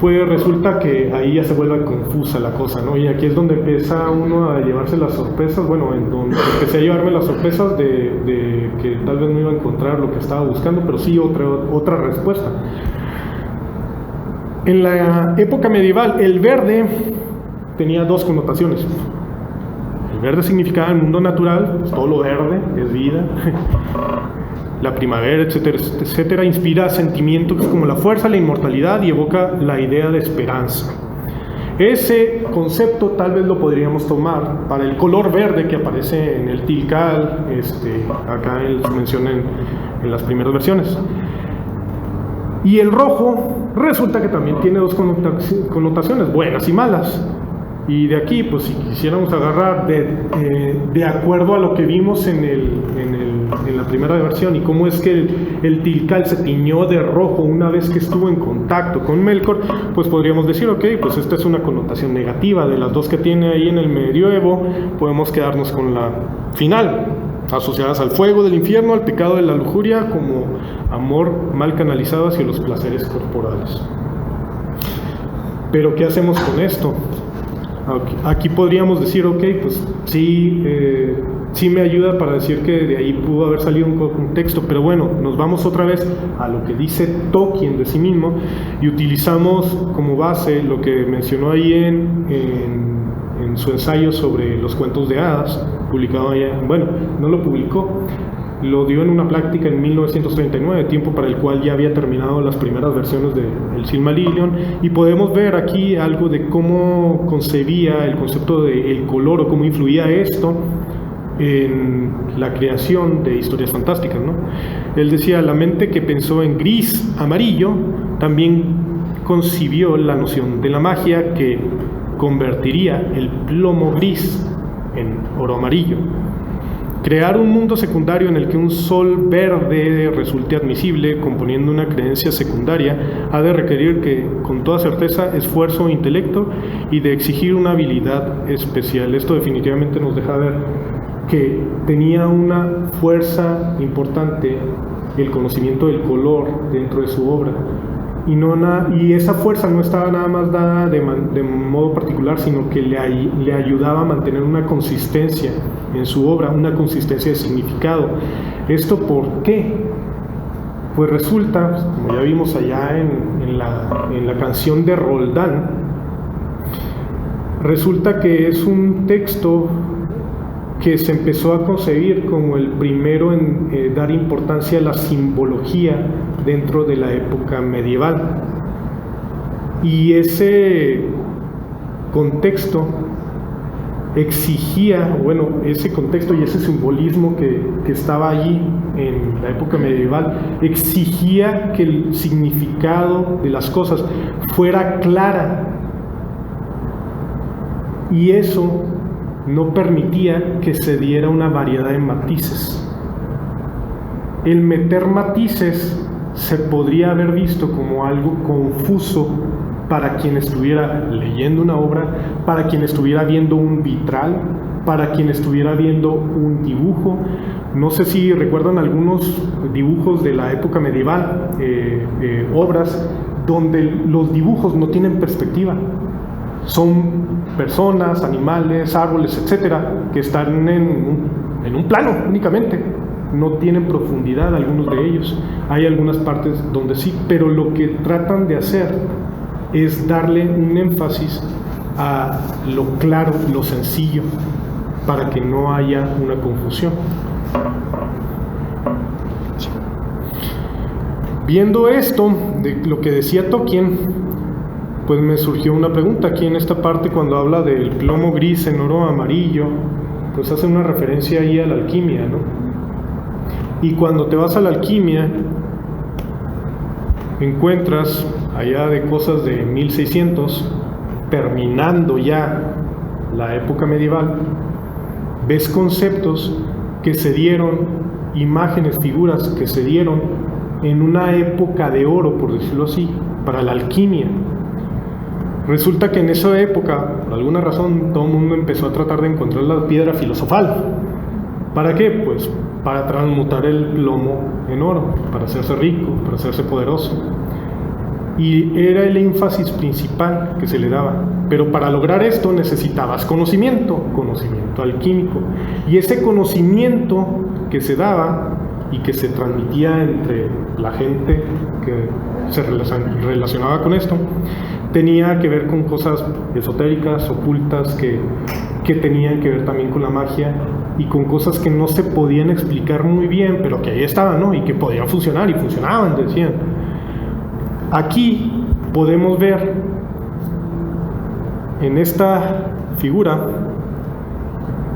Pues resulta que ahí ya se vuelve confusa la cosa, ¿no? Y aquí es donde empieza uno a llevarse las sorpresas, bueno, en donde empecé a llevarme las sorpresas de que tal vez no iba a encontrar lo que estaba buscando, pero sí otra respuesta. En la época medieval, el verde tenía dos connotaciones. El verde significaba el mundo natural, pues todo lo verde es vida. La primavera, etcétera, etcétera, inspira sentimientos como la fuerza, la inmortalidad y evoca la idea de esperanza. Ese concepto tal vez lo podríamos tomar para el color verde que aparece en el Tilcal, acá se menciona en las primeras versiones. Y el rojo resulta que también tiene dos connotaciones, buenas y malas. Y de aquí, pues si quisiéramos agarrar de acuerdo a lo que vimos en la primera versión y cómo es que el Tilcal se tiñó de rojo una vez que estuvo en contacto con Melkor, pues podríamos decir, ok, pues esta es una connotación negativa. De las dos que tiene ahí en el medioevo, podemos quedarnos con la final. asociadas al fuego del infierno, al pecado de la lujuria, como amor mal canalizado hacia los placeres corporales. Pero ¿qué hacemos con esto? Aquí podríamos decir, ok, pues sí, sí me ayuda para decir que de ahí pudo haber salido un texto, pero bueno, nos vamos otra vez a lo que dice Tolkien de sí mismo y utilizamos como base lo que mencionó ahí en su ensayo sobre los cuentos de hadas, publicado allá, bueno, no lo publicó, lo dio en una plática en 1939, tiempo para el cual ya había terminado las primeras versiones del Silmarillion, y podemos ver aquí algo de cómo concebía el concepto del color o cómo influía esto en la creación de historias fantásticas, ¿no? Él decía, la mente que pensó en gris, amarillo, también concibió la noción de la magia que convertiría el plomo gris en oro amarillo. Crear un mundo secundario en el que un sol verde resulte admisible, componiendo una creencia secundaria, ha de requerir que, con toda certeza, esfuerzo e intelecto y de exigir una habilidad especial. Esto definitivamente nos deja ver que tenía una fuerza importante el conocimiento del color dentro de su obra. Y esa fuerza no estaba nada más dada de modo particular, sino que le ayudaba a mantener una consistencia en su obra, una consistencia de significado. ¿Esto por qué? Pues resulta, como ya vimos allá en la canción de Roldán, resulta que es un texto que se empezó a concebir como el primero en dar importancia a la simbología dentro de la época medieval. Y ese contexto exigía, bueno, ese contexto y ese simbolismo que estaba allí en la época medieval, exigía que el significado de las cosas fuera clara. Y eso no permitía que se diera una variedad de matices. El meter matices se podría haber visto como algo confuso para quien estuviera leyendo una obra, para quien estuviera viendo un vitral, para quien estuviera viendo un dibujo. No sé si recuerdan algunos dibujos de la época medieval, obras donde los dibujos no tienen perspectiva. Son personas, animales, árboles, etcétera, que están en un plano únicamente. No tienen profundidad algunos de ellos. Hay algunas partes donde sí, pero lo que tratan de hacer es darle un énfasis a lo claro, lo sencillo, para que no haya una confusión. Viendo esto, de lo que decía Tolkien, pues me surgió una pregunta aquí en esta parte cuando habla del plomo gris en oro amarillo, pues hace una referencia ahí a la alquimia, ¿no? Y cuando te vas a la alquimia, encuentras allá de cosas de 1600, terminando ya la época medieval, ves conceptos que se dieron, imágenes, figuras que se dieron en una época de oro, por decirlo así, para la alquimia. Resulta que en esa época, por alguna razón, todo el mundo empezó a tratar de encontrar la piedra filosofal. ¿Para qué? Pues para transmutar el plomo en oro, para hacerse rico, para hacerse poderoso. Y era el énfasis principal que se le daba. Pero para lograr esto necesitabas conocimiento alquímico. Y ese conocimiento que se daba y que se transmitía entre la gente que se relacionaba con esto, tenía que ver con cosas esotéricas, ocultas, que tenían que ver también con la magia y con cosas que no se podían explicar muy bien, pero que ahí estaban, ¿no? Y que podían funcionar, y funcionaban, decían. Aquí podemos ver en esta figura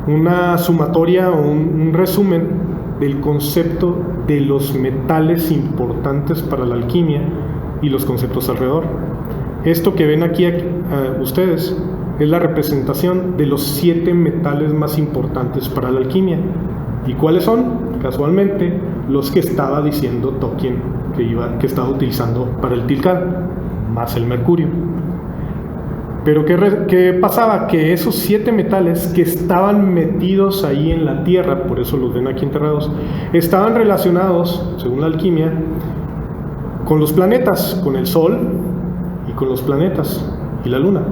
una sumatoria o un resumen del concepto de los metales importantes para la alquimia y los conceptos alrededor. Esto que ven aquí ustedes es la representación de los 7 metales más importantes para la alquimia. ¿Y cuáles son? Casualmente, los que estaba diciendo Tolkien que estaba utilizando para el Tilcad, más el mercurio. Pero ¿qué pasaba? Que esos 7 metales que estaban metidos ahí en la Tierra, por eso los ven aquí enterrados, estaban relacionados, según la alquimia, con los planetas, con el Sol y con los planetas y la Luna.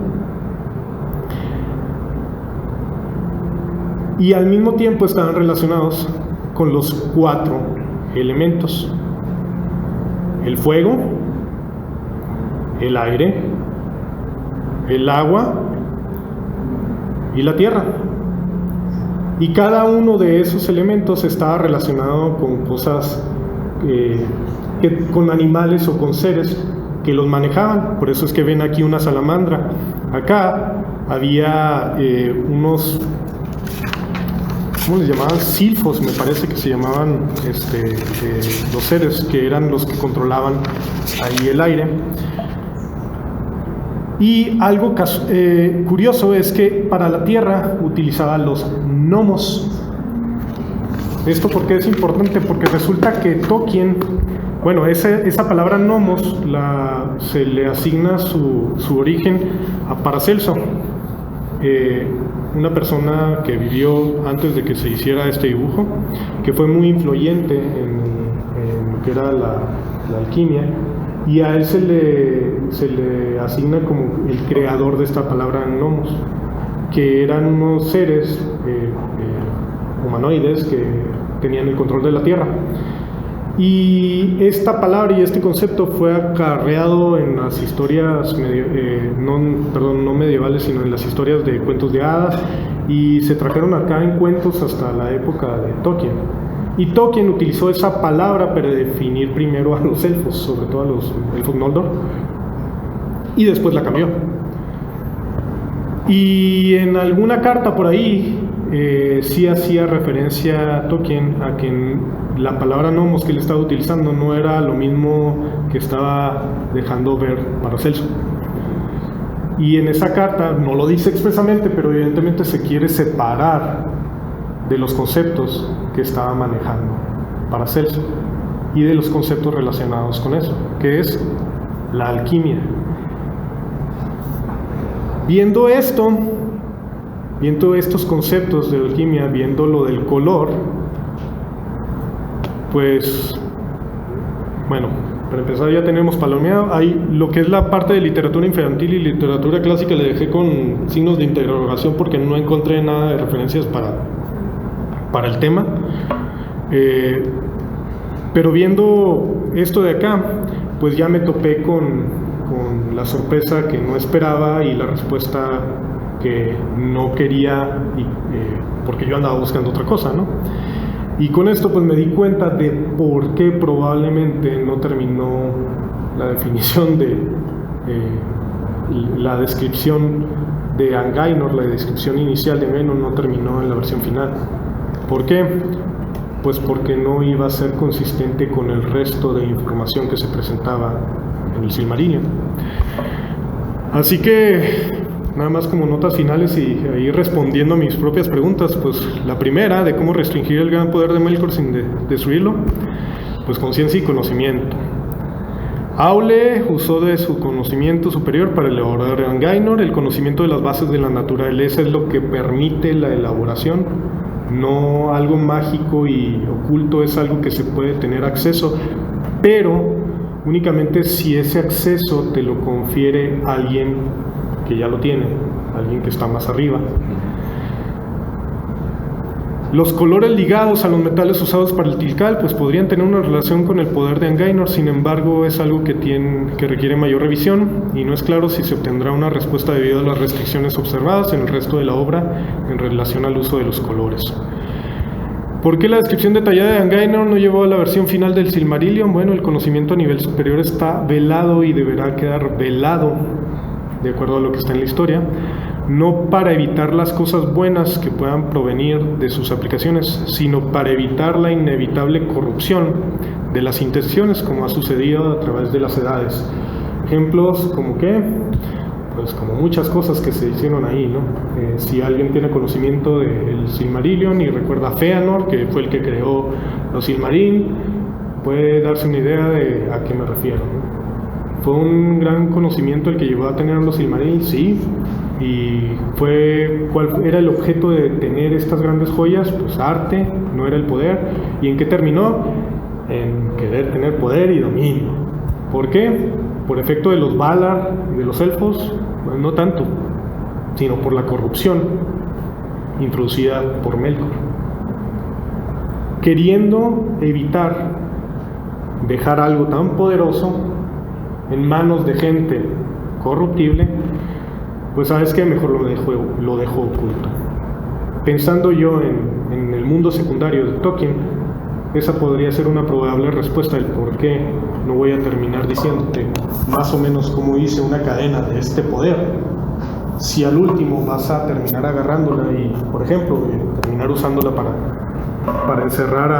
Y al mismo tiempo estaban relacionados con los 4 elementos: el fuego, el aire, el agua y la tierra. Y cada uno de esos elementos estaba relacionado con cosas, con animales o con seres que los manejaban. Por eso es que ven aquí una salamandra. Acá había unos, ¿cómo les llamaban? Silfos, me parece que se llamaban los seres, que eran los que controlaban ahí el aire. Y algo curioso es que para la Tierra utilizaba los gnomos. ¿Esto por qué es importante? Porque resulta que Tolkien, bueno, esa palabra gnomos se le asigna su origen a Paracelso, una persona que vivió antes de que se hiciera este dibujo, que fue muy influyente en lo que era la alquimia, y a él se le asigna como el creador de esta palabra gnomos, que eran unos seres humanoides que tenían el control de la Tierra. Y esta palabra y este concepto fue acarreado en las historias no medievales, sino en las historias de cuentos de hadas, y se trajeron acá en cuentos hasta la época de Tolkien. Y Tolkien utilizó esa palabra para definir primero a los elfos, sobre todo a los elfos Noldor, y después la cambió. Y en alguna carta por ahí sí hacía referencia a Tolkien a que la palabra gnomos que él estaba utilizando no era lo mismo que estaba dejando ver Paracelso. Y en esa carta no lo dice expresamente, pero evidentemente se quiere separar de los conceptos que estaba manejando Paracelso y de los conceptos relacionados con eso, que es la alquimia. Viendo estos conceptos de alquimia, viendo lo del color, pues, bueno, para empezar ya tenemos palomeado. Ahí lo que es la parte de literatura infantil y literatura clásica le dejé con signos de interrogación porque no encontré nada de referencias para el tema. Pero viendo esto de acá, pues ya me topé con la sorpresa que no esperaba y la respuesta que no quería, porque yo andaba buscando otra cosa, ¿no? Y con esto pues me di cuenta de por qué probablemente no terminó la definición de la descripción de Angainor, la descripción inicial de Angainor no terminó en la versión final. ¿Por qué? Pues porque no iba a ser consistente con el resto de información que se presentaba en el Silmarillion. Así que nada más como notas finales y ahí respondiendo a mis propias preguntas, pues la primera, de cómo restringir el gran poder de Melkor sin destruirlo, pues conciencia y conocimiento. Aule usó de su conocimiento superior para elaborar Angainor. El conocimiento de las bases de la naturaleza es lo que permite la elaboración, no algo mágico y oculto, es algo que se puede tener acceso, pero únicamente si ese acceso te lo confiere alguien que ya lo tiene, alguien que está más arriba. Los colores ligados a los metales usados para el Tilcal pues podrían tener una relación con el poder de Angainor, sin embargo es algo que requiere mayor revisión y no es claro si se obtendrá una respuesta debido a las restricciones observadas en el resto de la obra en relación al uso de los colores. ¿Por qué la descripción detallada de Angainor no llevó a la versión final del Silmarillion? Bueno, el conocimiento a nivel superior está velado y deberá quedar velado de acuerdo a lo que está en la historia, no para evitar las cosas buenas que puedan provenir de sus aplicaciones, sino para evitar la inevitable corrupción de las intenciones, como ha sucedido a través de las edades. Ejemplos como qué, pues como muchas cosas que se hicieron ahí, ¿no? Si alguien tiene conocimiento del Silmarillion y recuerda a Fëanor, que fue el que creó los Silmarín, puede darse una idea de a qué me refiero, ¿no? ¿Fue un gran conocimiento el que llegó a tener los Silmarils? Sí. ¿Y cuál era el objeto de tener estas grandes joyas? Pues arte, no era el poder. ¿Y en qué terminó? En querer tener poder y dominio. ¿Por qué? Por efecto de los Valar y de los elfos, pues no tanto, sino por la corrupción introducida por Melkor. Queriendo evitar dejar algo tan poderoso en manos de gente corruptible, pues sabes que mejor lo dejó oculto. Pensando yo en el mundo secundario de Tolkien, esa podría ser una probable respuesta del por qué no voy a terminar diciéndote más o menos cómo hice una cadena de este poder, si al último vas a terminar agarrándola y, por ejemplo, terminar usándola para encerrar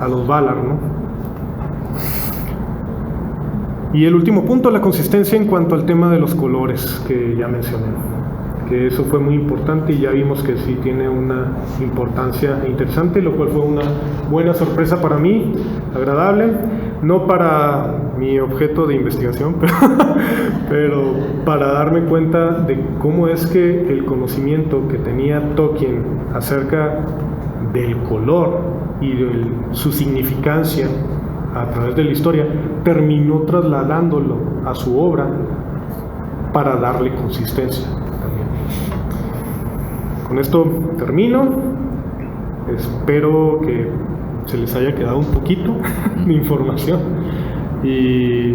a los Valar, ¿no? Y el último punto, la consistencia en cuanto al tema de los colores que ya mencioné, que eso fue muy importante y ya vimos que sí tiene una importancia interesante, lo cual fue una buena sorpresa para mí, agradable, no para mi objeto de investigación, pero para darme cuenta de cómo es que el conocimiento que tenía Tolkien acerca del color y de su significancia a través de la historia, terminó trasladándolo a su obra para darle consistencia también. Con esto termino. Espero que se les haya quedado un poquito de información y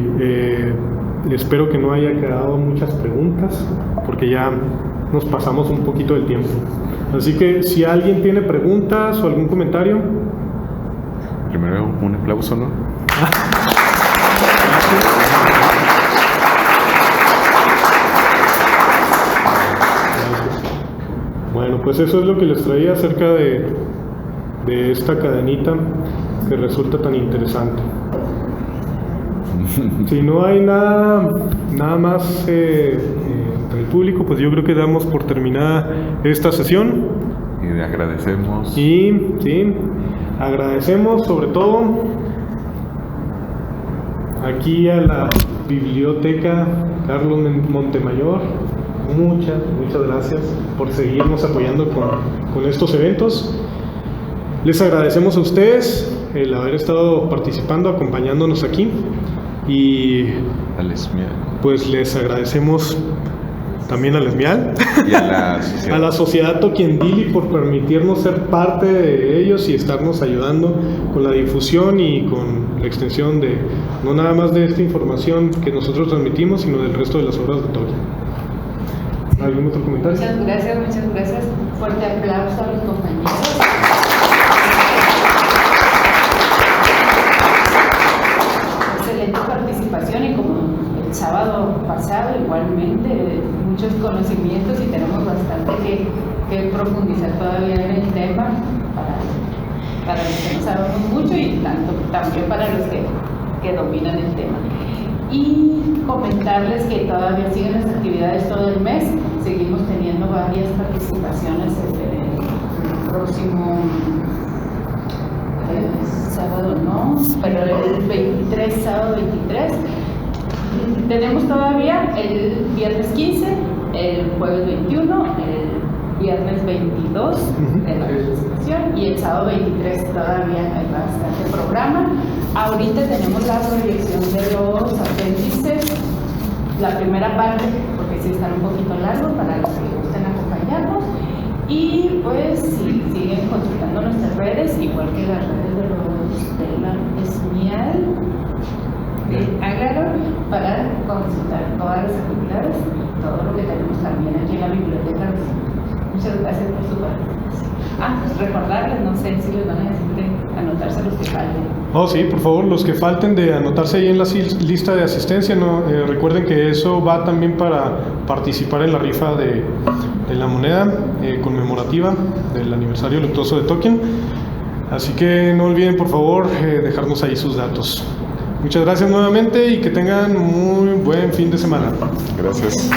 espero que no haya quedado muchas preguntas, porque ya nos pasamos un poquito del tiempo. Así que si alguien tiene preguntas o algún comentario. Primero un aplauso, ¿no? Bueno, pues eso es lo que les traía acerca de esta cadenita que resulta tan interesante. Si no hay nada más entre el público, pues yo creo que damos por terminada esta sesión. Y le agradecemos. Y sí, agradecemos sobre todo aquí a la Biblioteca Carlos Montemayor. Muchas gracias por seguirnos apoyando con estos eventos. Les agradecemos a ustedes el haber estado participando, acompañándonos aquí, y pues les agradecemos también a Lesmial y a la sociedad Toquiendili por permitirnos ser parte de ellos y estarnos ayudando con la difusión y con la extensión de no nada más de esta información que nosotros transmitimos, sino del resto de las obras de Tolkien. ¿Algún otro comentario? Muchas gracias. Fuerte aplauso a los compañeros. Excelente participación, y como el sábado pasado igualmente muchos conocimientos, y tenemos bastante que profundizar todavía en el tema para los que no sabemos mucho y también para los que dominan el tema. Y comentarles que todavía siguen las actividades todo el mes. Seguimos teniendo varias participaciones el próximo sábado, no, pero el 23, sábado 23. Tenemos todavía el viernes 15, el jueves 21, el viernes 22 de la participación, y el sábado 23 todavía hay bastante programa. Ahorita tenemos la proyección de los apéndices, la primera parte, porque sí están un poquito largos para los que gusten acompañarnos. Y pues si siguen consultando nuestras redes, igual que las redes de la Lesmial de Ágaro, para consultar todas las actividades, todo lo que tenemos también aquí en la biblioteca. Muchas gracias por su participación. Recordarles, no sé si les van a decir de anotarse los que falten. Oh, sí, por favor, los que falten de anotarse ahí en la lista de asistencia, ¿no? Recuerden que eso va también para participar en la rifa de la moneda conmemorativa del aniversario luctuoso de Tolkien. Así que no olviden, por favor, dejarnos ahí sus datos. Muchas gracias nuevamente y que tengan muy buen fin de semana. Gracias.